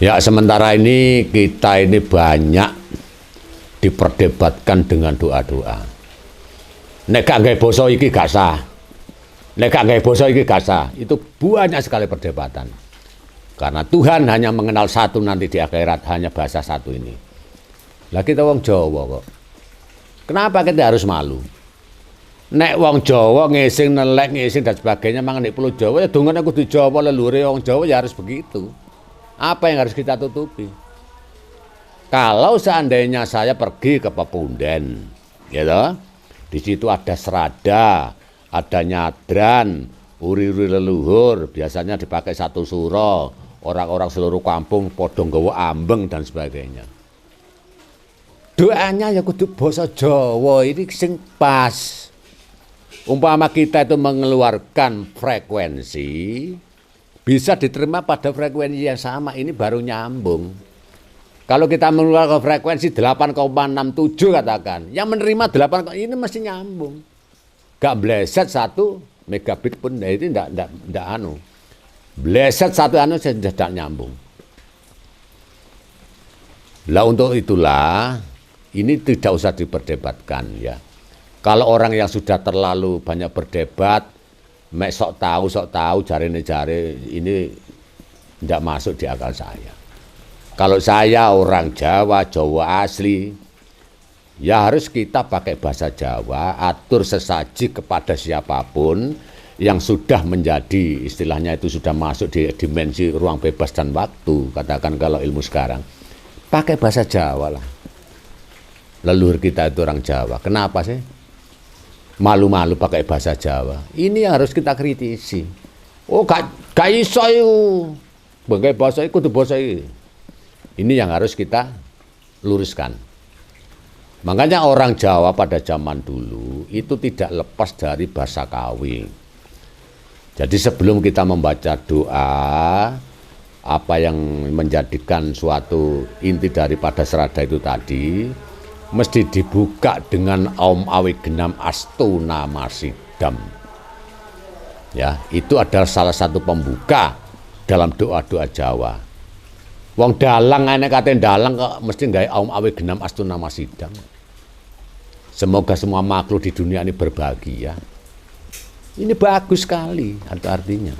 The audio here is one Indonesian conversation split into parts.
Ya, sementara ini kita ini banyak diperdebatkan dengan doa-doa. Nek gak gawe basa iki gak sah. Nek gak gawe basa iki gak sah. Itu banyak sekali perdebatan. Karena Tuhan hanya mengenal satu nanti di akhirat, hanya bahasa satu ini. Lah kita wong Jawa kok. Kenapa kita harus malu? Nek wong Jawa ngising nelek ngising dan sebagainya mangan di Pulau Jawa ya dongane kudu Jawa lelure wong Jawa ya harus begitu. Apa yang harus kita tutupi? Kalau seandainya saya pergi ke Pepunden, gitu, di situ ada serada, ada nyadran, uri-uri leluhur, biasanya dipakai satu suro, orang-orang seluruh kampung podong gawa ambeng dan sebagainya. Doanya ya kudu basa Jawa ini sing pas. Umpama kita itu mengeluarkan frekuensi, bisa diterima pada frekuensi yang sama, ini baru nyambung. Kalau kita mengeluarkan frekuensi 8,67 katakan, yang menerima 8, ini mesti nyambung. Gak bleset 1 megabit pun, itu tidak anu. Bleset 1 anu saya tidak nyambung. Lah untuk itulah, ini tidak usah diperdebatkan ya. Kalau orang yang sudah terlalu banyak berdebat, sok tahu, jari ini tidak masuk di akal saya. Kalau saya orang Jawa asli, ya harus kita pakai bahasa Jawa, atur sesaji kepada siapapun yang sudah menjadi, istilahnya itu sudah masuk di dimensi ruang bebas dan waktu, katakan kalau ilmu sekarang, pakai bahasa Jawa lah. Leluhur kita itu orang Jawa, kenapa sih? Malu-malu pakai bahasa Jawa. Ini yang harus kita kritisi. Oh, gak iso iku. Pakai bahasa iku kudu basa iki. Ini yang harus kita luruskan. Makanya orang Jawa pada zaman dulu itu tidak lepas dari bahasa Kawi. Jadi sebelum kita membaca doa, apa yang menjadikan suatu inti daripada serada itu tadi, mesti dibuka dengan Aum Awi Genam Astuna Masidam. Ya, itu adalah salah satu pembuka dalam doa-doa Jawa. Wong dalang enek kate dalang kok mesti gawe Aum Awi Genam Astuna Masidam. Semoga semua makhluk di dunia ini berbahagia. Ini bagus sekali artinya.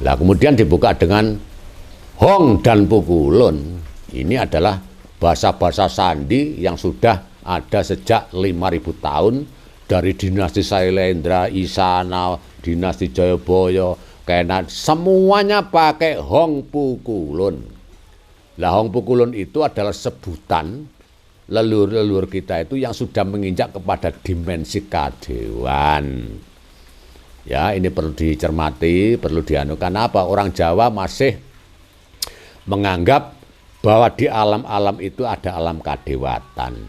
Lah kemudian dibuka dengan Hong dan Pukulun. Ini adalah bahasa-bahasa sandi yang sudah ada sejak 5.000 tahun dari dinasti Sailendra, Isana, dinasti Jayabaya, Kenat, semuanya pakai Hong Pukulun. Lah Hong Pukulun itu adalah sebutan leluhur-leluhur kita itu yang sudah menginjak kepada dimensi kadewan. Ya, ini perlu dicermati, perlu dianukan apa? Orang Jawa masih menganggap bahwa di alam-alam itu ada alam kadewatan,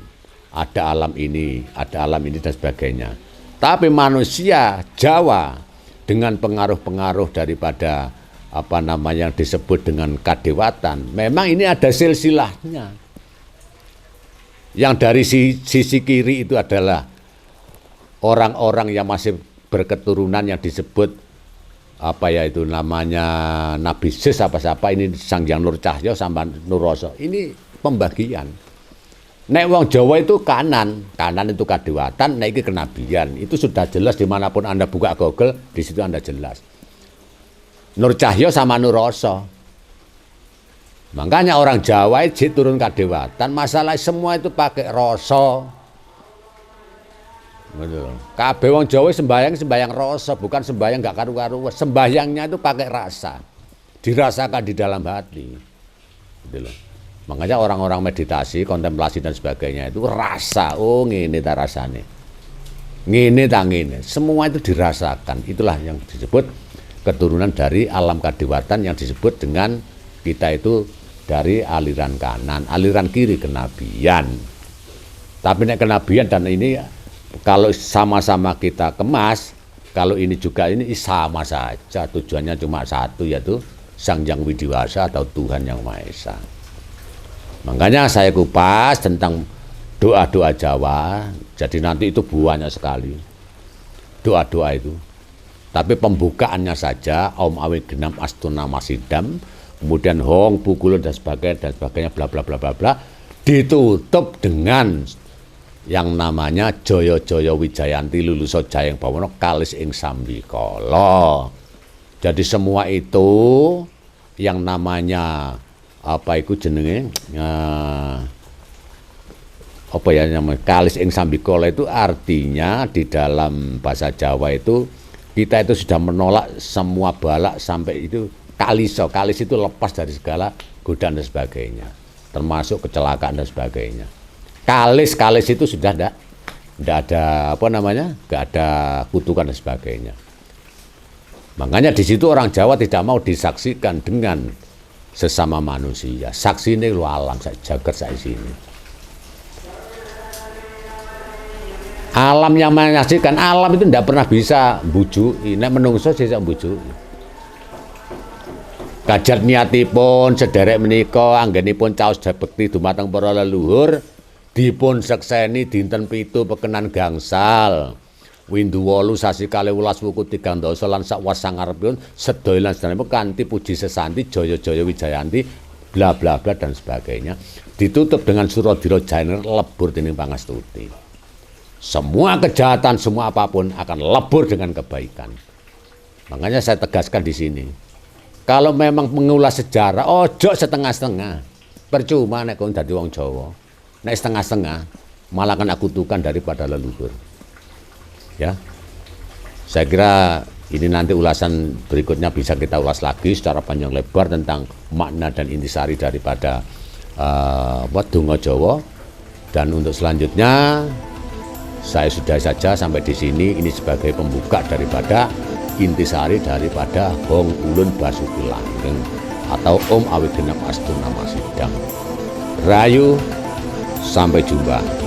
ada alam ini dan sebagainya. Tapi manusia Jawa dengan pengaruh-pengaruh daripada apa namanya yang disebut dengan kadewatan, memang ini ada silsilahnya. Yang dari sisi kiri itu adalah orang-orang yang masih berketurunan yang disebut apa ya itu namanya Nabi Sis apa-apa, ini Sang Hyang Nur Cahyo sama Nur Rasa. Ini pembagian. Nek wong Jawa itu kanan itu kadewatan, nek iki kenabian. Itu sudah jelas dimanapun Anda buka Google, di situ Anda jelas. Nur Cahyo sama Nur Rasa. Makanya orang Jawa itu turun kadewatan, masalah semua itu pakai rasa. Kabeh wong Jawa sembayang rasa, bukan sembayang gak karu-karu. Sembayangnya itu pakai rasa, dirasakan di dalam hati. Gitu loh. Makanya orang-orang meditasi, kontemplasi dan sebagainya itu rasa. Oh ngene ta rasane, ngene ta ngene. Semua itu dirasakan. Itulah yang disebut keturunan dari alam kadewatan yang disebut dengan kita itu dari aliran kanan, aliran kiri kenabian. Tapi nek kenabian dan ini kalau sama-sama kita kemas, kalau ini juga ini sama saja, tujuannya cuma satu, yaitu Sang Hyang Widiwasa atau Tuhan Yang Maha Esa. Makanya saya kupas tentang doa-doa Jawa, jadi nanti itu banyak sekali doa-doa itu. Tapi pembukaannya saja Aum Awi Genam Astuna Masidam, kemudian Hong, Pukulun dan sebagainya bla bla bla bla bla, ditutup dengan yang namanya Jaya Jaya Wijayanti Luluso Jayeng Bawana kalis ing Sambikala. Jadi semua itu yang namanya apa itu jenenge apa ya namanya kalis ing Sambikala itu artinya di dalam bahasa Jawa itu kita itu sudah menolak semua balak sampai itu kaliso. Kalis itu lepas dari segala godaan dan sebagainya, termasuk kecelakaan dan sebagainya. Kalis itu sudah tidak ada apa namanya, nggak ada kutukan dan sebagainya. Makanya di situ orang Jawa tidak mau disaksikan dengan sesama manusia. Saksi ini lu alam, jagat saya sini. Alam yang menyaksikan, alam itu tidak pernah bisa bujuki. Nek menungso bisa bujuki. Kajat niatipun sederek menika anggenipun caos bekti dumateng para leluhur dipun sekseni dinten 7 pekenan gangsal windu 8 sasi 12 wuku 3 dasa lan sak wasangarepipun sedaya lan sedanipun kanthi puji sesanti Jaya Jaya Wijayanti bla bla bla dan sebagainya, ditutup dengan Suradira Jainer lebur dening pangastuti. Semua kejahatan, semua apapun akan lebur dengan kebaikan. Makanya saya tegaskan di sini, kalau memang mengulas sejarah, ojo setengah-setengah. Percuma nek kon dadi wong Jawa. Nek setengah-setengah malah kan aku kutukan daripada leluhur. Ya. Saya kira ini nanti ulasan berikutnya bisa kita ulas lagi secara panjang lebar tentang makna dan intisari daripada Donga Jawa. Dan untuk selanjutnya saya sudah saja sampai di sini, ini sebagai pembuka daripada intisari daripada Hong Ulun Basuki Langgeng atau Om Awit Genep Astuna Masidang. Rayu, sampai jumpa.